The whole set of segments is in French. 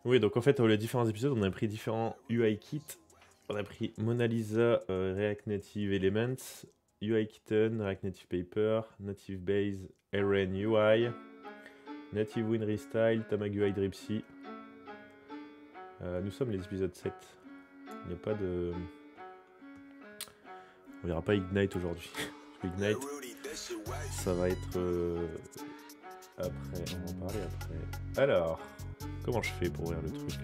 Oui, donc en fait, les différents épisodes, on a pris différents UI kits. On a pris Mona Lisa, React Native Elements, UI Kitten, React Native Paper, Native Base, RN UI, Native Win Restyle, Tamag UI Dripsy. Nous sommes les épisodes 7. Il n'y a pas de... On verra pas Ignite aujourd'hui. Ignite, ça va être après. On va en parler après. Alors, comment je fais pour ouvrir le truc?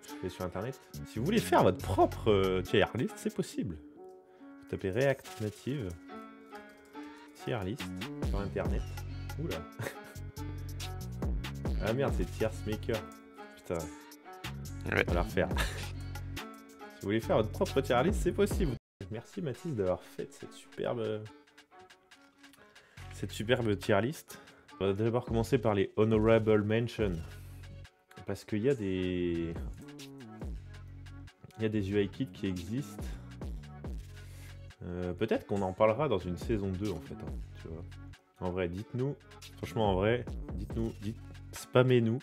Je fais sur internet. Si vous voulez faire votre propre tier list, c'est possible. Vous tapez React Native tier list sur internet. Oula. Ah merde, c'est Tiers Maker. Putain. Ouais. On va la refaire. Si vous voulez faire votre propre tier list, c'est possible. Merci Mathis d'avoir fait cette superbe tier list. On va d'abord commencer par les honorable mentions. Parce qu'il y a des... Il y a des UI kits qui existent. Peut-être qu'on en parlera dans une saison 2 en fait. Hein, tu vois. En vrai, dites-nous. Franchement, en vrai, dites-nous. Spammez-nous.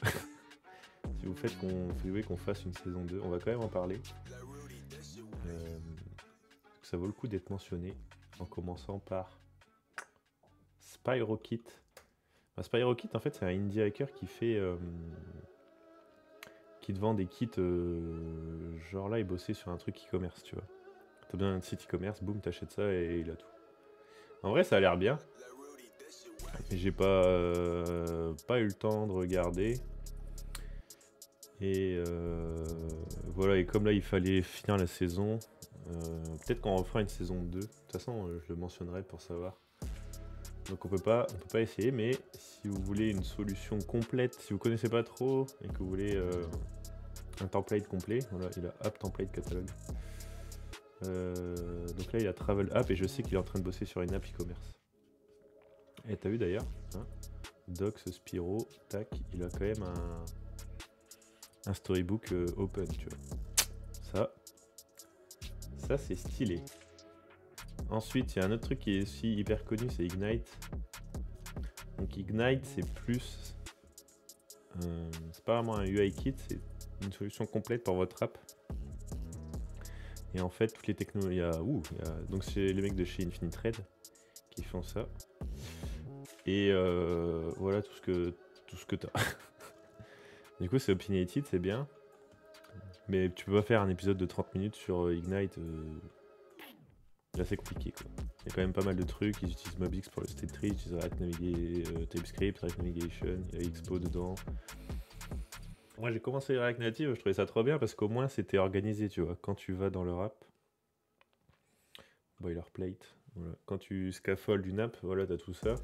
Si vous faites qu'on fasse une saison 2, on va quand même en parler. Ça vaut le coup d'être mentionné. En commençant par SpyroKit. SpyroKit, en fait, c'est un indie hacker qui fait... qui te vend des kits, genre là, il bossait sur un truc e-commerce, tu vois. T'as besoin d'un site e-commerce, boum, t'achètes ça et il a tout. En vrai, ça a l'air bien. Mais j'ai pas eu le temps de regarder. Et voilà, et comme là, il fallait finir la saison, peut-être qu'on refera une saison 2. De toute façon, je le mentionnerai pour savoir. Donc on peut pas essayer, mais si vous voulez une solution complète, si vous connaissez pas trop et que vous voulez un template complet, voilà, il a App Template Catalogue. Donc là il a Travel App et je sais qu'il est en train de bosser sur une app e-commerce. Et t'as vu d'ailleurs, hein, Docs, Spiro, tac, il a quand même un storybook open, tu vois. Ça c'est stylé. Ensuite, il y a un autre truc qui est aussi hyper connu, c'est Ignite. Donc Ignite, c'est plus... c'est pas vraiment un UI kit, c'est une solution complète pour votre app. Et en fait, toutes les technos... donc c'est les mecs de chez Infinite Red qui font ça. Et voilà tout ce que t'as. Du coup, c'est opinionated, c'est bien. Mais tu peux pas faire un épisode de 30 minutes sur Ignite... Là c'est compliqué quoi. Il y a quand même pas mal de trucs, ils utilisent Mobix pour le state tree, ils utilisent React TypeScript, React Navigation, il y a Expo dedans. Moi j'ai commencé React Native, je trouvais ça trop bien parce qu'au moins c'était organisé, tu vois. Quand tu vas dans leur app, boilerplate, voilà. Quand tu scaffoldes une app, voilà t'as tout ça.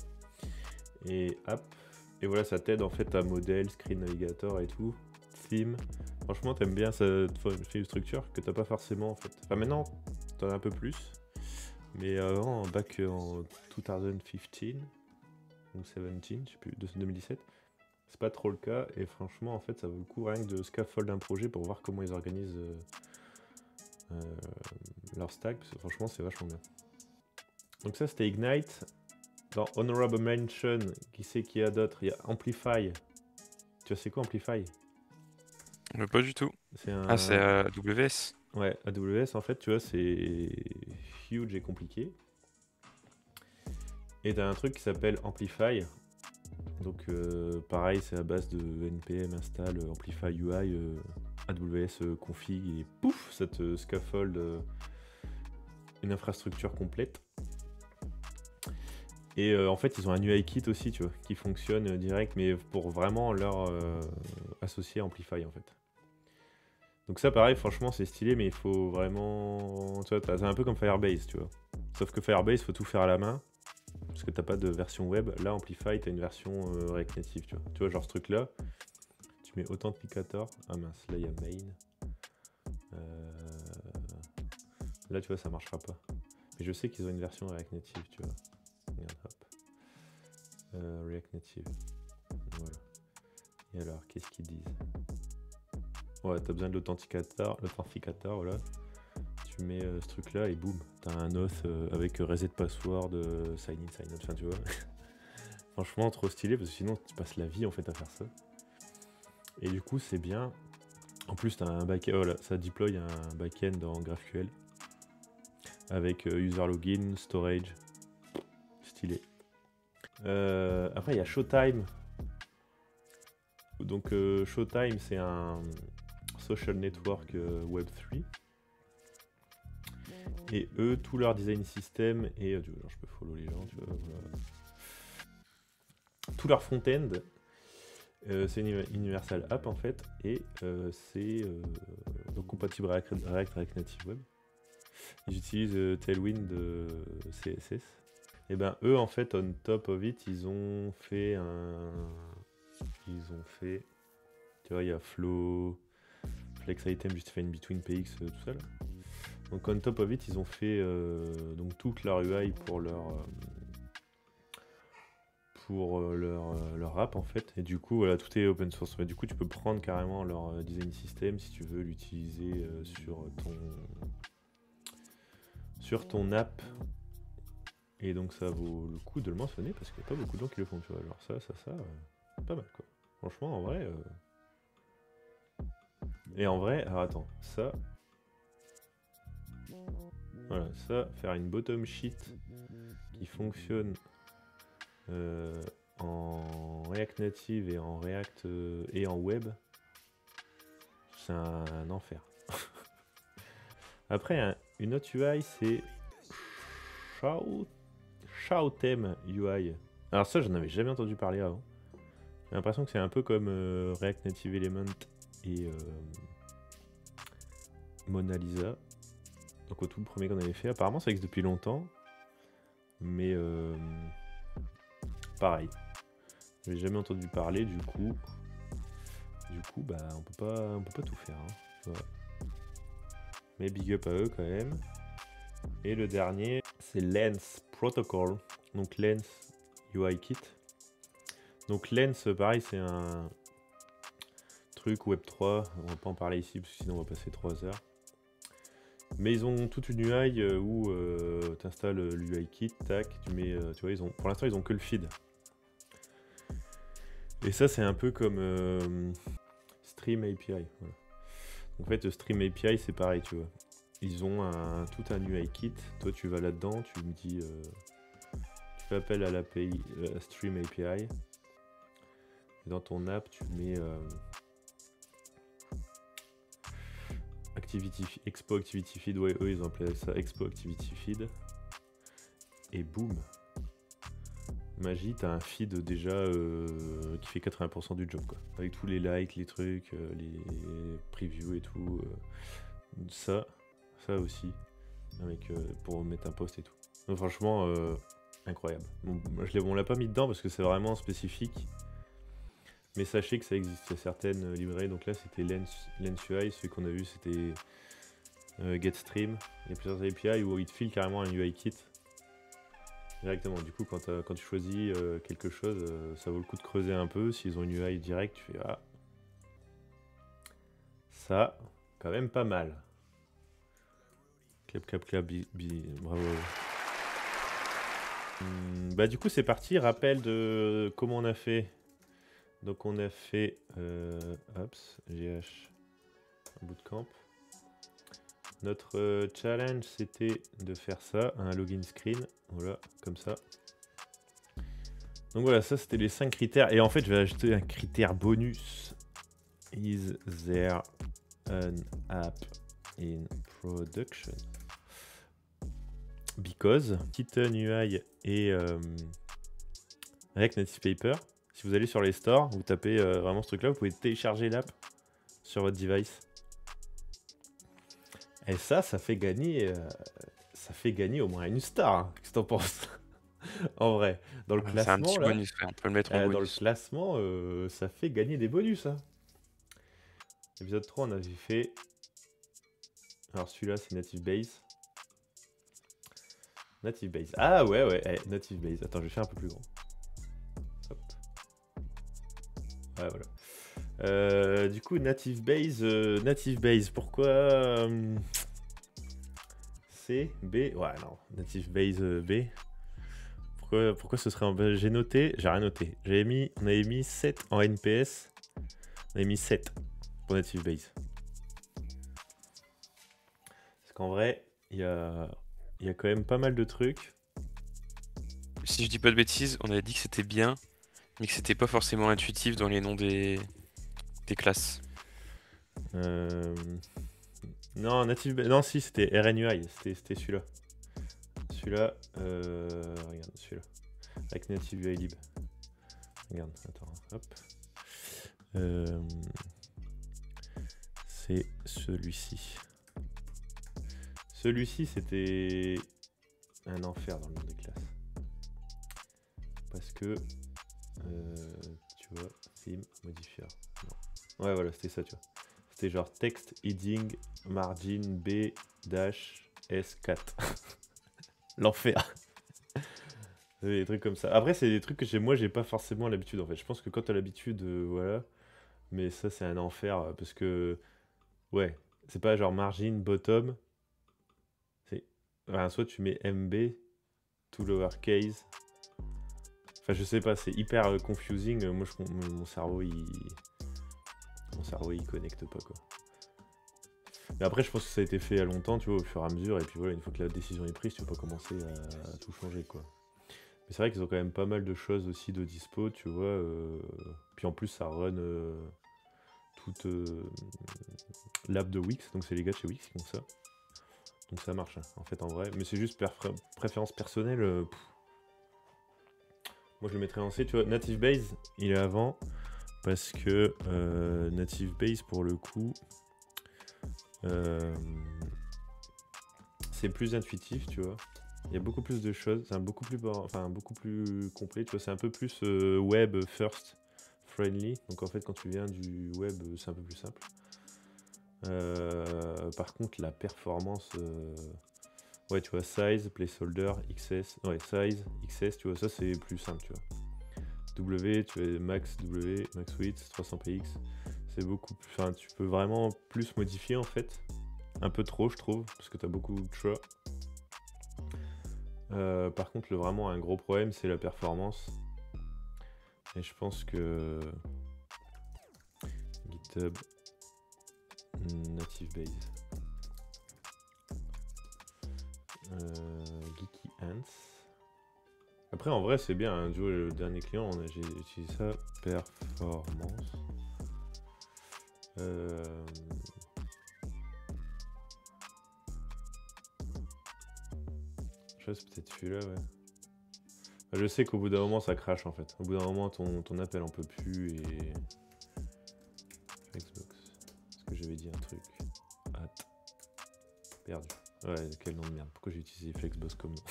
Et app, et voilà ça t'aide en fait à modèle, screen navigator et tout. Theme, franchement t'aimes bien, ça te fait une structure que t'as pas forcément en fait. Enfin maintenant t'en as un peu plus. Mais avant, back en 2015 ou 17, je sais plus, 2017, c'est pas trop le cas. Et franchement, en fait, ça vaut le coup rien que de scaffold un projet pour voir comment ils organisent leur stack. Parce que franchement, c'est vachement bien. Donc ça, c'était Ignite. Dans Honorable Mention, qui c'est qu'il y a d'autres? Il y a Amplify. Tu vois, c'est quoi Amplify? Pas du tout. C'est un... Ah, c'est AWS. Ouais, AWS, en fait, tu vois, c'est huge et compliqué. Et t'as un truc qui s'appelle Amplify. Donc pareil, c'est à base de npm install Amplify UI, AWS config et pouf, ça te scaffold une infrastructure complète. Et en fait, ils ont un UI kit aussi, tu vois, qui fonctionne direct, mais pour vraiment leur associer Amplify en fait. Donc ça, pareil, franchement, c'est stylé, mais il faut vraiment... Tu vois, c'est un peu comme Firebase, tu vois. Sauf que Firebase, faut tout faire à la main. Parce que t'as pas de version web. Là, Amplify, t'as une version React Native, tu vois. Tu vois, genre ce truc-là, tu mets Authenticator. Ah mince, là, il y a main. Là, tu vois, ça marchera pas. Mais je sais qu'ils ont une version React Native, tu vois. Regarde, hop. React Native. Voilà. Et alors, qu'est-ce qu'ils disent? Ouais, t'as besoin de l'authenticator, voilà. Tu mets ce truc là et boum, t'as un auth avec reset password, sign in, sign out, enfin tu vois. Franchement trop stylé parce que sinon tu passes la vie en fait à faire ça. Et du coup, c'est bien. En plus, t'as un back voilà, ça deploy un back-end en GraphQL avec user login, storage, stylé. Après, il y a Showtime. Donc, Showtime, c'est un social network Web3. Et eux, tout leur design system et genre, je peux follow les gens, tu vois, voilà. Tout leur front-end, c'est une Universal App en fait, et c'est donc compatible React avec Native Web. Ils utilisent Tailwind CSS. Et ben eux en fait, on top of it, ils ont fait, tu vois, il y a Flow, Flex Item, Justify in Between, PX, tout ça là. Donc on top of it, ils ont fait donc toute leur UI pour leur app en fait. Et du coup voilà, tout est open source. Mais du coup tu peux prendre carrément leur design system si tu veux l'utiliser sur ton app. Et donc ça vaut le coup de le mentionner parce qu'il n'y a pas beaucoup de gens qui le font, tu vois. Alors ça, pas mal quoi. Franchement en vrai. Et en vrai, alors attends, ça. Voilà, ça, faire une bottom sheet qui fonctionne en React Native et en React et en web, c'est un enfer. Après, une autre UI, c'est Showtime UI. Alors ça, j'en avais jamais entendu parler avant. J'ai l'impression que c'est un peu comme React Native Element et Mona Lisa. Donc au tout premier qu'on avait fait, apparemment ça existe depuis longtemps, mais pareil, j'avais jamais entendu parler, du coup bah on peut pas tout faire, hein, voilà. Mais big up à eux quand même. Et le dernier, c'est Lens Protocol, donc Lens UI Kit. Donc Lens, pareil, c'est un truc Web3, on va pas en parler ici parce que sinon on va passer 3 heures. Mais ils ont toute une UI où tu installes l'UI kit, tac, tu mets, tu vois, pour l'instant ils ont que le feed. Et ça c'est un peu comme Stream API. Voilà. En fait, Stream API c'est pareil, tu vois. Ils ont tout un UI kit, toi tu vas là-dedans, tu me dis, tu fais appel à l'API Stream API. Et dans ton app tu mets Expo Activity Feed, ouais, eux ils ont appelé ça Expo Activity Feed. Et boum, magie, t'as un feed déjà qui fait 80% du job, quoi. Avec tous les likes, les trucs, les previews et tout. Ça aussi, avec, pour mettre un post et tout. Donc franchement, incroyable. Bon, on l'a pas mis dedans parce que c'est vraiment spécifique. Mais sachez que ça existe, il y a certaines librairies. Donc là c'était Lens UI, celui qu'on a vu c'était GetStream. Il y a plusieurs API où il te file carrément un UI kit directement. Du coup quand tu choisis quelque chose, ça vaut le coup de creuser un peu. S'ils ont une UI direct, tu fais ah, ça quand même pas mal. Clap, bravo. Bah du coup c'est parti, rappel de comment on a fait. Donc on a fait GH Bootcamp. Notre challenge c'était de faire ça, un login screen, voilà, comme ça. Donc voilà, ça c'était les 5 critères. Et en fait je vais ajouter un critère bonus. Is there an app in production? Because Kitten UI et React Native Paper. Si vous allez sur les stores, vous tapez vraiment ce truc là, vous pouvez télécharger l'app sur votre device. Et ça fait gagner au moins une star, hein. Qu'est-ce que t'en penses? En vrai, dans le classement, c'est un petit là, bonus, on peut le mettre en dans le bonus. classement, ça fait gagner des bonus, hein. Épisode 3, on avait fait, alors celui-là c'est Native Base. Ah ouais, Native Base. Attends, je vais faire un peu plus grand. Hop. Ouais, voilà. Du coup, Native Base, pourquoi C, B? Ouais, non, Native Base B. Pourquoi ce serait en... J'ai noté, j'ai rien noté. On avait mis 7 en NPS. On a mis 7 pour Native Base. Parce qu'en vrai, il y a quand même pas mal de trucs. Si je dis pas de bêtises, on avait dit que c'était bien, mais que c'était pas forcément intuitif dans les noms des classes. Non, Native Base. Non, si, c'était RNUI. C'était celui-là. Celui-là. Regarde, celui-là. Avec Native UI lib. Regarde, attends. Hop. C'est celui-ci. Celui-ci, c'était un enfer dans le nom des classes. Parce que, tu vois, theme, modifier. Non. Ouais, voilà, c'était ça, tu vois. C'était genre text, heading, margin, B, dash, S4. L'enfer. Des trucs comme ça. Après, c'est des trucs que moi, j'ai pas forcément l'habitude, en fait. Je pense que quand t'as l'habitude, voilà. Mais ça, c'est un enfer, parce que, ouais, c'est pas genre margin, bottom. C'est, enfin, soit tu mets MB, tout lowercase. Enfin, je sais pas, c'est hyper confusing. Moi, mon cerveau, il connecte pas, quoi. Mais après, je pense que ça a été fait il y a longtemps, tu vois, au fur et à mesure. Et puis voilà, une fois que la décision est prise, tu peux pas commencer à tout changer, quoi. Mais c'est vrai qu'ils ont quand même pas mal de choses aussi de dispo, tu vois. Puis en plus, ça run toute l'app de Wix. Donc c'est les gars de chez Wix qui font ça. Donc ça marche, hein, en fait, en vrai. Mais c'est juste préférence personnelle. Moi, je le mettrais en C, tu vois. Native Base, il est avant. Parce que Native Base, pour le coup, c'est plus intuitif, tu vois. Il y a beaucoup plus de choses, c'est beaucoup plus complet, tu vois, c'est un peu plus web first friendly. Donc en fait, quand tu viens du web, c'est un peu plus simple. Par contre, la performance, ouais, tu vois, size, placeholder, XS, ouais, size, XS, tu vois, ça c'est plus simple, tu vois. W, tu as max W, max width, 300px, c'est beaucoup plus, enfin, tu peux vraiment plus modifier en fait. Un peu trop, je trouve, parce que tu as beaucoup de choix. Par contre, vraiment un gros problème, c'est la performance. Et je pense que GitHub Native Base. Geeky Ants. Après, en vrai, c'est bien. Hein, du coup, le dernier client, j'ai utilisé ça. Performance. Je sais, c'est peut-être celui-là, ouais. Je sais qu'au bout d'un moment, ça crache en fait. Au bout d'un moment, ton appel en peut plus et. Flexbox. Est-ce que j'avais dit un truc? Perdu. Ouais, quel nom de merde. Pourquoi j'ai utilisé Flexbox comme nom?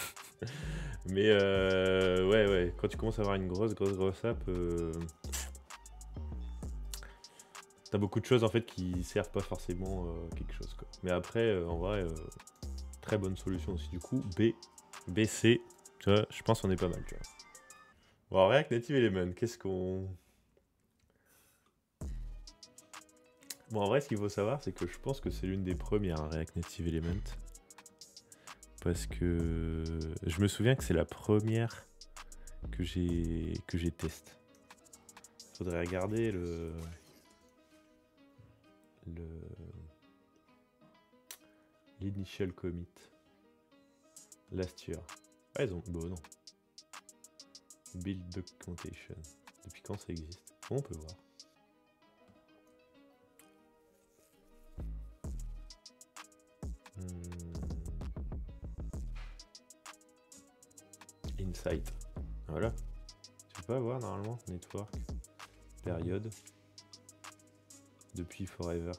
Mais ouais, quand tu commences à avoir une grosse app, t'as beaucoup de choses en fait qui servent pas forcément quelque chose, quoi. Mais après, en vrai, très bonne solution aussi. Du coup, BC, tu vois, je pense qu'on est pas mal, tu vois. Bon, React Native Element, qu'est-ce qu'on... Bon, en vrai, ce qu'il faut savoir, c'est que je pense que c'est l'une des premières, hein, React Native Element. Parce que je me souviens que c'est la première que j'ai testé. Faudrait regarder l'initial commit last year. Ah, ils ont... Bon, non. Build documentation. Depuis quand ça existe? Bon, on peut voir. Insight. Voilà. Tu peux avoir normalement network. Période. Depuis forever.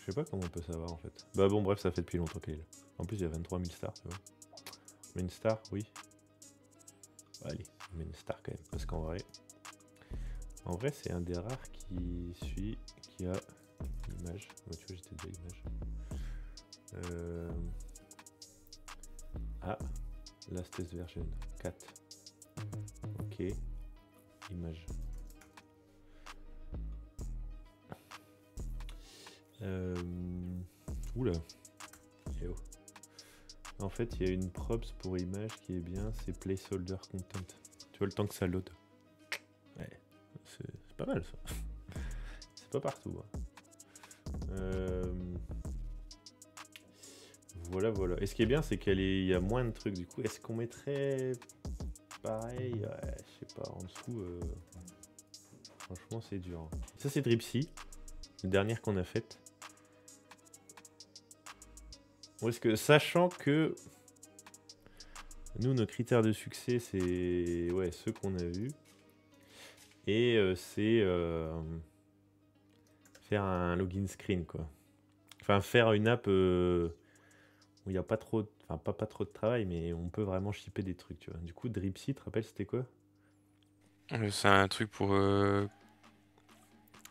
Je sais pas comment on peut savoir en fait. Bah bon, bref, ça fait depuis longtemps qu'il est là. En plus, il y a 23 000 stars, tu vois. Mais une star, oui. Allez, on met une star quand même. Parce qu'en vrai, c'est un des rares qui a image. Moi, tu vois, j'étais déjà image. Ah, last version 4. Ok, image. Oula. Eh oh. En fait, il y a une props pour image qui est bien, c'est placeholder content. Tu vois le temps que ça load. Ouais. C'est pas mal ça. C'est pas partout. Hein. Voilà, voilà. Et ce qui est bien, c'est qu'il y a moins de trucs. Du coup, est-ce qu'on mettrait pareil? Ouais, je sais pas, en dessous. Franchement, c'est dur. Hein. Ça, c'est Dripsy, la dernière qu'on a faite. Est-ce que, sachant que nous, nos critères de succès, c'est ouais, ceux qu'on a vus. Et c'est faire un login screen, quoi. Enfin, faire une app où il n'y a pas trop, enfin pas trop de travail, mais on peut vraiment shipper des trucs, tu vois. Du coup, Dripsy, tu te rappelles, c'était quoi? C'est un truc pour.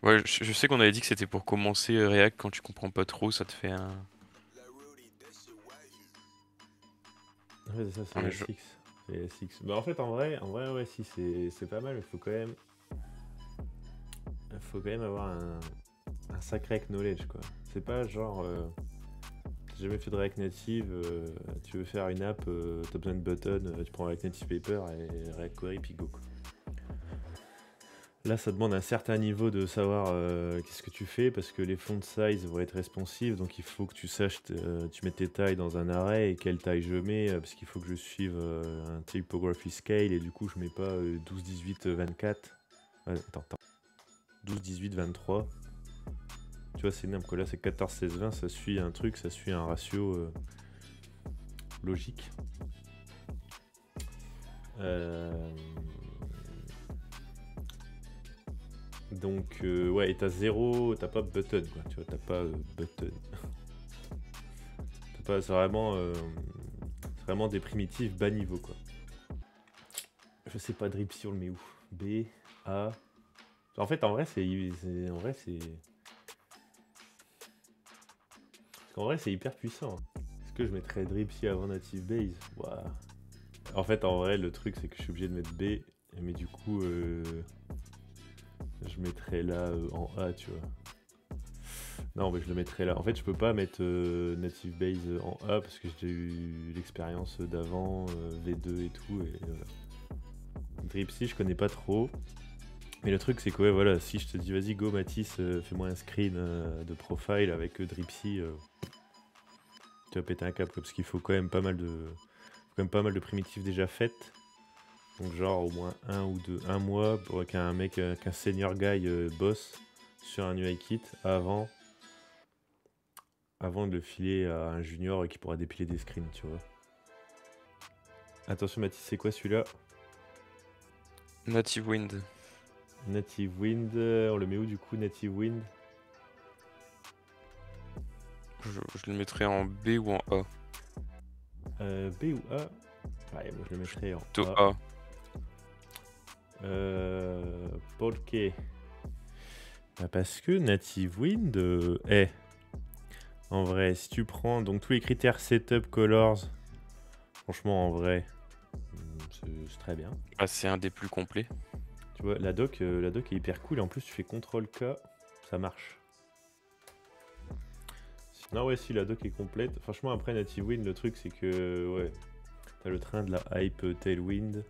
Ouais, je sais qu'on avait dit que c'était pour commencer React quand tu comprends pas trop, ça te fait un. Ouais, c'est ça, c'est un jeu. SX. C'est SX. Bah, en fait, en vrai, ouais, si, c'est pas mal, mais faut quand même avoir un sacré knowledge, quoi. C'est pas genre, t'as jamais fait de React Native, tu veux faire une app, t'as besoin de button, tu prends React Native Paper et React Query, puis go, quoi. Là, ça demande un certain niveau de savoir qu'est-ce que tu fais, parce que les font size vont être responsives, donc il faut que tu saches, tu mets tes tailles dans un array, et quelle taille je mets, parce qu'il faut que je suive un typography scale, et du coup je mets pas 12, 18, 24. Attends. 12, 18, 23. Tu vois, c'est énorme, que là c'est 14, 16, 20, ça suit un truc, ça suit un ratio logique. Donc, ouais, et t'as zéro, t'as pas button, quoi, tu vois, t'as pas button. C'est vraiment des primitives bas niveau, quoi. Je sais pas, Dripsy, on le met où? B, A. En fait, en vrai, c'est hyper puissant. Est-ce que je mettrais Dripsy avant Native Base? Waouh. En fait, en vrai, le truc, c'est que je suis obligé de mettre B, mais du coup, je mettrais là en A, tu vois. Non, mais je le mettrais là. En fait, je peux pas mettre Native Base en A parce que j'ai eu l'expérience d'avant, V2 et tout. Et voilà. Dripsy, je connais pas trop. Mais le truc, c'est que ouais, voilà, si je te dis vas-y, go Mathis, fais-moi un screen de profile avec Dripsy, tu vas péter un câble, parce qu'il faut quand même pas mal de primitives déjà faites. Donc genre au moins un mois pour qu'un senior guy bosse sur un UI kit avant de le filer à un junior qui pourra dépiler des screens, tu vois. Attention Mathis, c'est quoi celui-là? Native Wind. Native Wind, on le met où du coup, Native Wind? Je le mettrais en B ou en A. B ou A? Ouais, moi je le mettrais en Plutôt A. A. Polke. Bah parce que Native Wind est. En vrai, si tu prends donc tous les critères setup, colors, franchement en vrai, c'est très bien. Ah, c'est un des plus complets. Tu vois, la doc est hyper cool et en plus tu fais CTRL-K, ça marche. Non ouais, si la doc est complète. Franchement après Native Wind, le truc c'est que ouais, t'as le train de la hype Tailwind.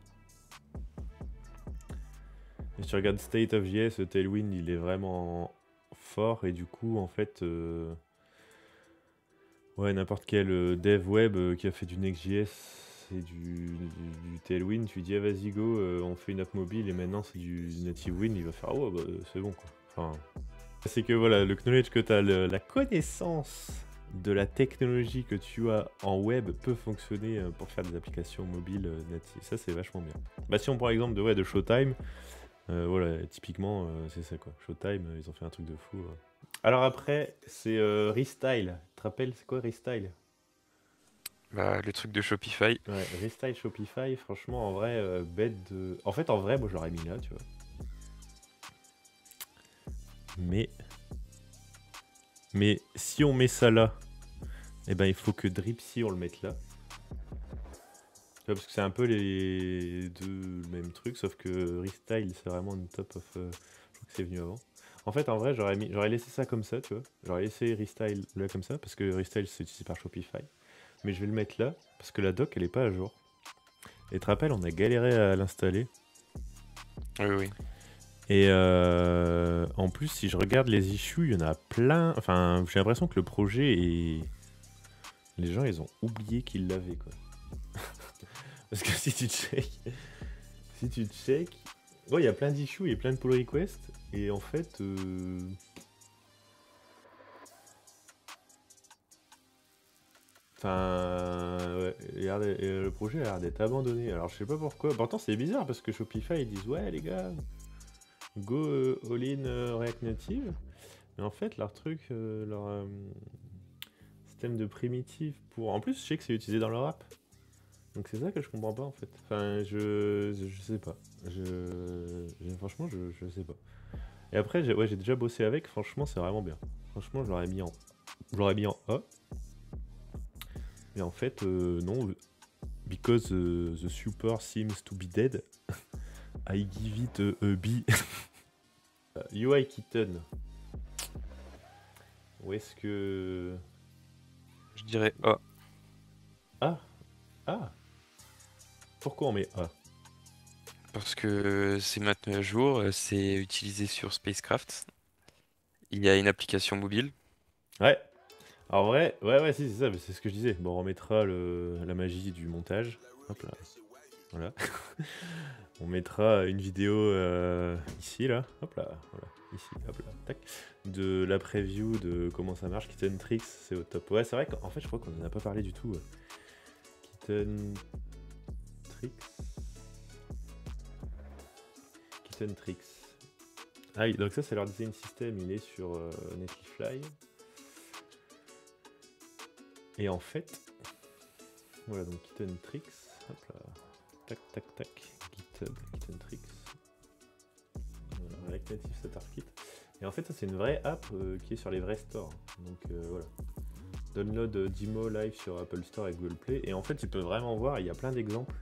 Et si tu regardes State of JS, Tailwind il est vraiment fort et du coup en fait ouais, n'importe quel dev web qui a fait du Next.js et du Tailwind, tu lui dis ah, vas-y go, on fait une app mobile et maintenant c'est du Native Wind, il va faire ah ouais bah c'est bon quoi. Enfin, c'est que voilà, le knowledge que tu as, la connaissance de la technologie que tu as en web peut fonctionner pour faire des applications mobiles natives. Ça c'est vachement bien. Bah si on prend l'exemple de Showtime, voilà, typiquement c'est ça quoi. Showtime, ils ont fait un truc de fou. Alors après, c'est Restyle. Tu te rappelles, c'est quoi Restyle? Bah, le truc de Shopify. Ouais, Restyle Shopify, franchement, en vrai, bête de... En fait, en vrai, moi, je l'aurais mis là, tu vois. Mais si on met ça là, eh ben, il faut que Dripsy, on le mette là. Tu vois, parce que c'est un peu les deux le même truc, sauf que Restyle, c'est vraiment une top of... je crois que c'est venu avant. En fait, en vrai, j'aurais laissé ça comme ça, tu vois. J'aurais laissé Restyle là comme ça, parce que Restyle, c'est utilisé par Shopify. Mais je vais le mettre là, parce que la doc, elle est pas à jour. Et tu te rappelles, on a galéré à l'installer. Oui, oui. Et en plus, si je regarde les issues, il y en a plein. Enfin, j'ai l'impression que le projet est. Les gens, ils ont oublié qu'ils l'avaient, quoi. Parce que si tu check, ouais, il y a plein d'issues, il y a plein de pull requests, et en fait, enfin, ouais, le projet a l'air d'être abandonné. Alors, je sais pas pourquoi. Pourtant, c'est bizarre parce que Shopify ils disent ouais, les gars, go all-in React Native. Mais en fait, leur truc, leur système de primitive pour. En plus, je sais que c'est utilisé dans leur app. Donc c'est ça que je comprends pas en fait. Enfin, je sais pas. Franchement, je sais pas. Et après, j'ai déjà bossé avec. Franchement, c'est vraiment bien. Franchement, je l'aurais mis en A. Mais en fait, non. Because the super seems to be dead, I give it a B. UI Kitten. Où est-ce que. Je dirais A. Ah. Ah. Pourquoi on met A? Parce que c'est maintenu à jour, c'est utilisé sur Spacecraft. Il y a une application mobile. Ouais. Alors vrai, ouais, si, c'est ça, mais c'est ce que je disais. Bon, on remettra la magie du montage. Hop là. Voilà. On mettra une vidéo ici, là. Hop là. Voilà. Ici, hop là. Tac. De la preview de comment ça marche. Kitten Tricks, c'est au top. Ouais, c'est vrai qu'en fait, je crois qu'on en a pas parlé du tout. Kitten Tricks. Kitten Tricks. Ah oui, donc ça, c'est leur design system. Il est sur Netlify. Et en fait, voilà, donc Kitten Tricks, hop là, tac, GitHub, Kitten Tricks, voilà, React Native StartKit. Et en fait, ça c'est une vraie app qui est sur les vrais stores. Donc voilà, download Demo live sur Apple Store et Google Play. Et en fait, tu peux vraiment voir, il y a plein d'exemples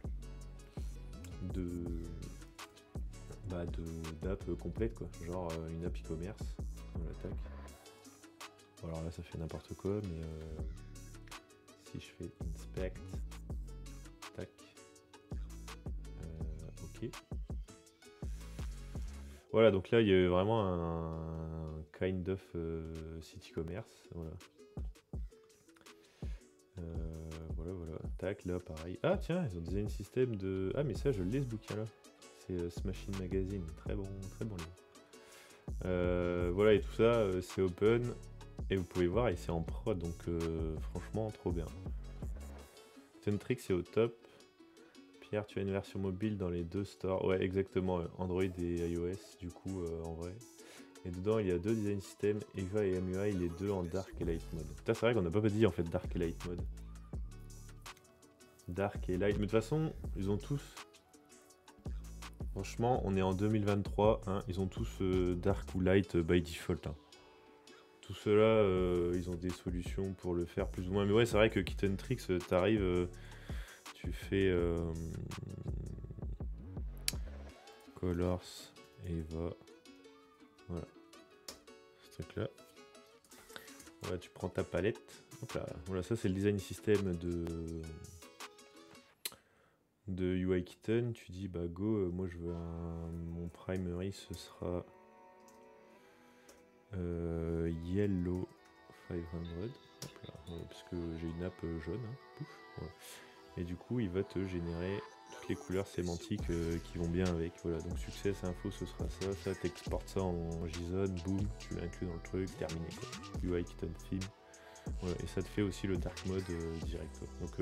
d'apps complètes, quoi. Genre une app e-commerce, voilà, tac. Bon, alors là, ça fait n'importe quoi, mais si je fais inspect, tac, ok. Voilà, donc là il y a vraiment un kind of site e-commerce, voilà. Voilà, tac, là pareil. Ah tiens, ils ont design système de. Ah mais ça je l'ai ce bouquin là. C'est Smashing Magazine, très bon livre. Voilà, et tout ça c'est open. Et vous pouvez voir, et c'est en prod, donc franchement, trop bien. Tentrix c'est au top. Pierre, tu as une version mobile dans les deux stores. Ouais, exactement, Android et iOS, du coup, en vrai. Et dedans, il y a deux design systems, Eva et MUI, les deux en Dark et Light mode. Putain, c'est vrai qu'on n'a pas dit en fait Dark et Light mode. Dark et Light, mais de toute façon, ils ont tous. Franchement, on est en 2023, hein, ils ont tous Dark ou Light by default. Hein. Tout cela, ils ont des solutions pour le faire plus ou moins. Mais ouais, c'est vrai que Kitten Tricks, t'arrives, tu fais Colors, Eva, voilà, ce truc là. Voilà, tu prends ta palette. Hop là. Voilà, ça c'est le design system de UI Kitten. Tu dis bah go, moi je veux mon primary, ce sera Yellow 500, hop là, voilà, parce que j'ai une app jaune, hein, pouf, voilà. Et du coup il va te générer toutes les couleurs sémantiques qui vont bien avec, voilà, donc success info ce sera ça t'exporte ça en JSON, boum, tu l'inclus dans le truc, terminé quoi. UI Kitten theme, voilà, et ça te fait aussi le dark mode direct quoi. Donc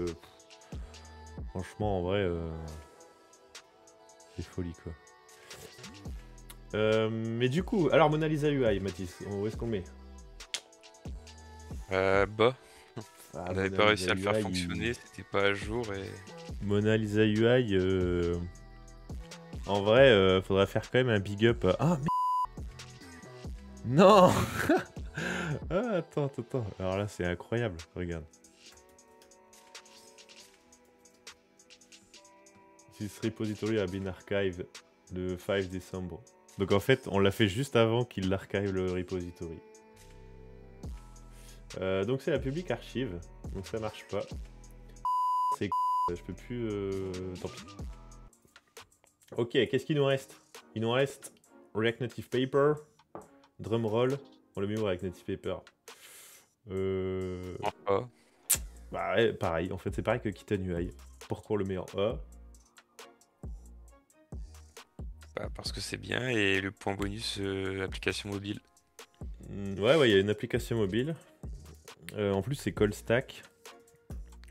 franchement en vrai c'est folie quoi. Mais du coup, alors Mona Lisa UI, Mathis, où est-ce qu'on met? Bah, Ah, on n'avait Mona pas réussi Lisa à le faire UI, fonctionner, c'était pas à jour et. Mona Lisa UI, en vrai, faudrait faire quand même un big up. Ah, mais. Non. Ah, attends. Alors là, c'est incroyable, regarde. This repository a been archived le 5 décembre. Donc en fait, on l'a fait juste avant qu'il l'archive le repository. Donc c'est la public archive, donc ça marche pas. C'est je peux plus... tant pis. Ok, qu'est-ce qu'il nous reste? Il nous reste React Native Paper, Drumroll. On le met où React Native Paper? En A. Bah ouais, pareil. En fait, c'est pareil que Kitten UI. Pourquoi on le met en A? Bah, parce que c'est bien. Et le point bonus, application mobile. Ouais, il y a une application mobile. En plus, c'est CallStack.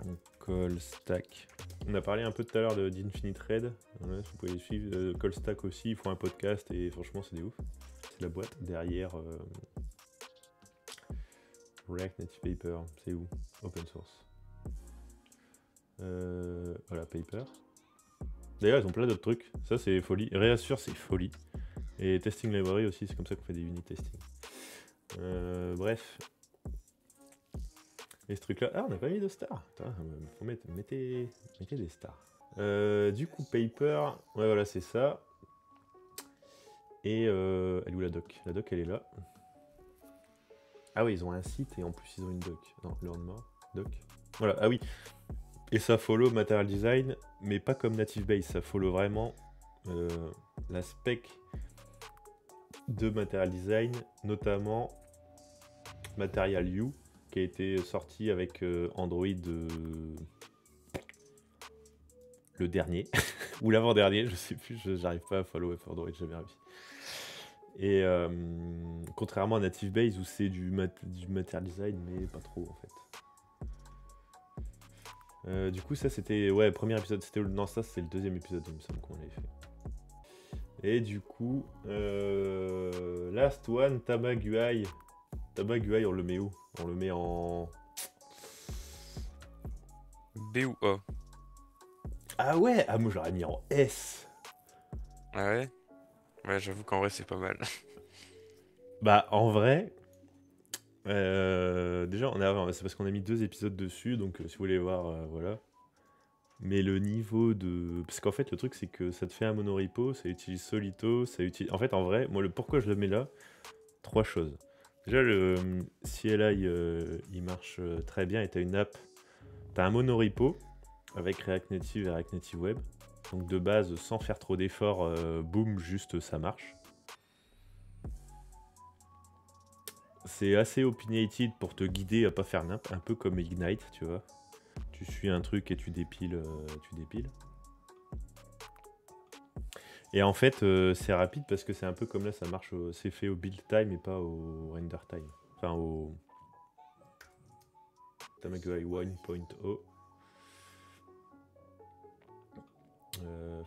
Donc, CallStack. On a parlé un peu tout à l'heure d'Infinite Red. Ouais, vous pouvez les suivre. CallStack aussi, ils font un podcast et franchement, c'est des ouf. C'est la boîte derrière React Native Paper. C'est où? Open source. Voilà, Paper. D'ailleurs, ils ont plein d'autres trucs. Ça, c'est folie. Reassure, c'est folie. Et Testing Library aussi, c'est comme ça qu'on fait des unit testing. Bref. Et ce truc-là... Ah, on n'a pas mis de stars. Faut mettez des stars. Du coup, Paper... Ouais, voilà, c'est ça. Et elle est où la doc? La doc, elle est là. Ah oui, ils ont un site et en plus, ils ont une doc. Non, Learn More, doc. Voilà, ah oui. Et ça follow Material Design, mais pas comme Native Base. Ça follow vraiment la spec de Material Design, notamment Material You, qui a été sorti avec Android le dernier, ou l'avant-dernier, je sais plus, j'arrive pas à follow Android, j'ai jamais réussi. Et contrairement à Native Base où c'est du Material Design, mais pas trop en fait. Du coup, ça c'était. Ouais, premier épisode, c'était. Non, ça c'est le deuxième épisode, il me semble qu'on l'avait fait. Et du coup, Last One, Tabag UI. Tabag UI, on le met où? On le met en. B ou A? Ah ouais! Ah, moi j'aurais mis en S. Ah ouais? Ouais, j'avoue qu'en vrai, c'est pas mal. Bah, en vrai. Déjà, c'est parce qu'on a mis 2 épisodes dessus, donc si vous voulez voir, voilà. Mais le niveau de... Parce qu'en fait, le truc, c'est que ça te fait un monorepo, ça utilise Solito, ça utilise... En fait, en vrai, moi, pourquoi je le mets là? 3 choses. Déjà, le CLI, il marche très bien et t'as une app... T'as un monorepo avec React Native et React Native Web. Donc de base, sans faire trop d'efforts, boum, juste ça marche. C'est assez opinionated pour te guider à pas faire n'importe, un peu comme Ignite, tu vois. Tu suis un truc et tu dépiles, Et en fait, c'est rapide parce que c'est un peu comme là, ça marche, c'est fait au build time et pas au render time. Enfin, au Tamagui 1.0.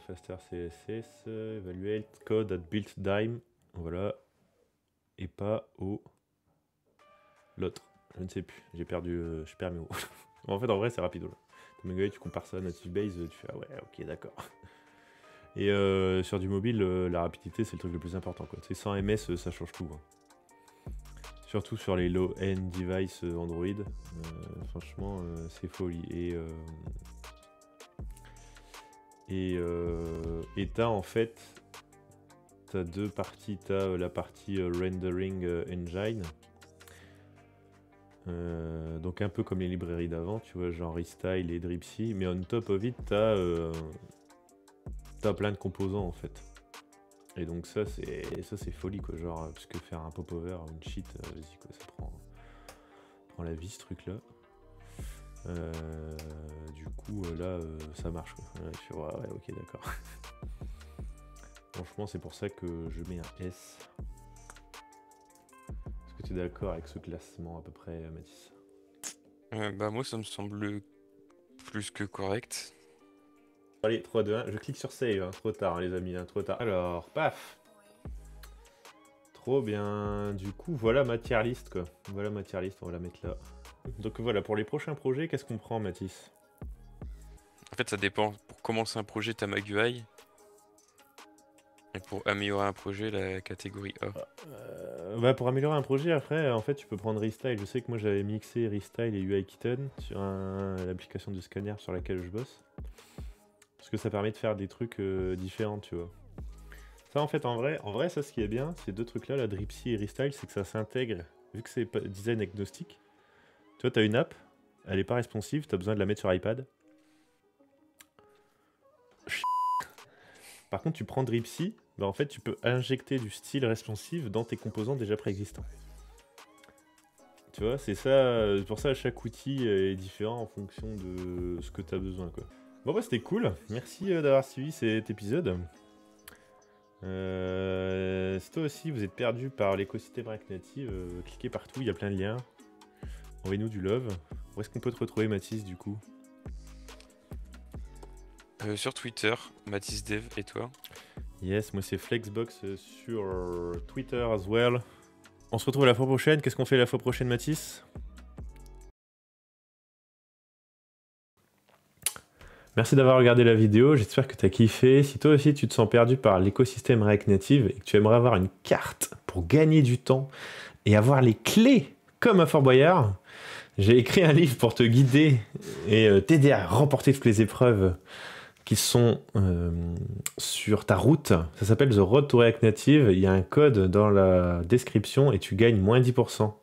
Faster CSS, evaluate code at build time, voilà. Et pas au l'autre. Je ne sais plus, j'ai perdu mes mots. En fait, en vrai, c'est rapide. Tamagui, tu compares ça à Native Base, tu fais ah ouais, ok, d'accord. Et sur du mobile, la rapidité, c'est le truc le plus important, quoi. C'est sans MS, ça change tout. Hein. Surtout sur les low-end devices Android. Franchement, c'est folie. Et t'as en fait, t'as 2 parties. T'as la partie rendering engine. Donc un peu comme les librairies d'avant, tu vois, genre Restyle et Dripsy. Mais on top of it, t'as plein de composants en fait. Et donc ça c'est folie quoi, genre parce que faire un popover, une sheet, vas-y quoi, ça prend la vie ce truc là. Du coup là ça marche quoi. Ouais, tu vois, ouais, ok d'accord. Franchement c'est pour ça que je mets un S. Est-ce que tu es d'accord avec ce classement à peu près, Mathis? Bah moi, ça me semble plus que correct. Allez, 3, 2, 1, je clique sur save, hein. Trop tard hein, les amis, hein, trop tard. Alors, paf. Trop bien, du coup voilà ma tier list quoi. Voilà ma tier list, on va la mettre là. Donc voilà, pour les prochains projets, qu'est-ce qu'on prend Mathis? En fait, ça dépend. Pour commencer un projet, t'as MagUI. Et pour améliorer un projet, la catégorie A. Bah pour améliorer un projet après, en fait tu peux prendre Restyle. Je sais que moi j'avais mixé Restyle et UIKitten sur l'application de scanner sur laquelle je bosse. Parce que ça permet de faire des trucs différents, tu vois. Ça en fait en vrai ça ce qui est bien, ces 2 trucs là, la Dripsy et Restyle, c'est que ça s'intègre, vu que c'est design agnostique. Tu vois, t'as une app, elle est pas responsive, t'as besoin de la mettre sur iPad. Par contre tu prends Dripsy, bah en fait tu peux injecter du style responsive dans tes composants déjà préexistants. Tu vois, c'est ça, pour ça chaque outil est différent en fonction de ce que tu as besoin, quoi. Bon bah c'était cool, merci d'avoir suivi cet épisode. Si toi aussi vous êtes perdu par l'écosystème React Native, cliquez partout, il y a plein de liens. Envoyez-nous du love. Où est-ce qu'on peut te retrouver, Mathis, du coup? Sur Twitter, MathisDev, et toi? Yes, moi c'est Flexbox sur Twitter as well. On se retrouve la fois prochaine. Qu'est-ce qu'on fait la fois prochaine, Mathis? Merci d'avoir regardé la vidéo, j'espère que tu as kiffé. Si toi aussi tu te sens perdu par l'écosystème React Native et que tu aimerais avoir une carte pour gagner du temps et avoir les clés comme à Fort Boyard, j'ai écrit un livre pour te guider et t'aider à remporter toutes les épreuves qui sont sur ta route. Ça s'appelle The Road to React Native. Il y a un code dans la description et tu gagnes moins 10%.